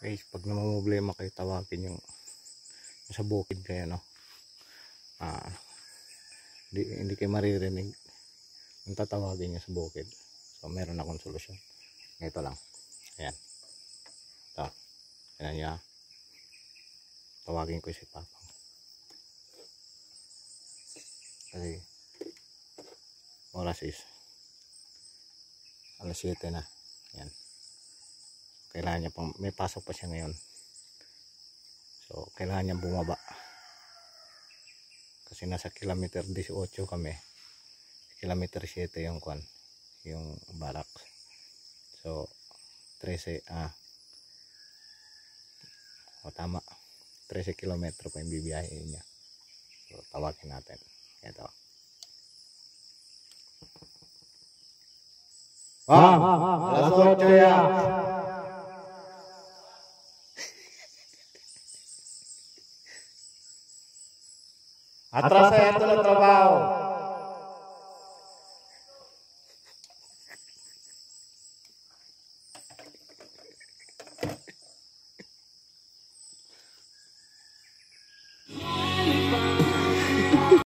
Guys, pag namumblema kayo, tawagin yung sa bukid kayo, no? Hindi kayo maririnig ang tatawagin nyo sa bukid. So meron akong solusyon. Ito lang. Ayan. Ito. Ayan niya. Tawagin ko si Papang. Kasi oras is alas 7 na. Ayan. Kailangan niya pang, may pasok pa siya ngayon. So kailangan niya bumaba. Kasi nasa kilometer 18 kami. Kilometer 7 yung kwan, yung barak. So 13 tama. 13 kilometro pa yung bibiyahin niya. So tawagin natin. Ito. Alas 8 yan. Atras sa ito ng trabaho.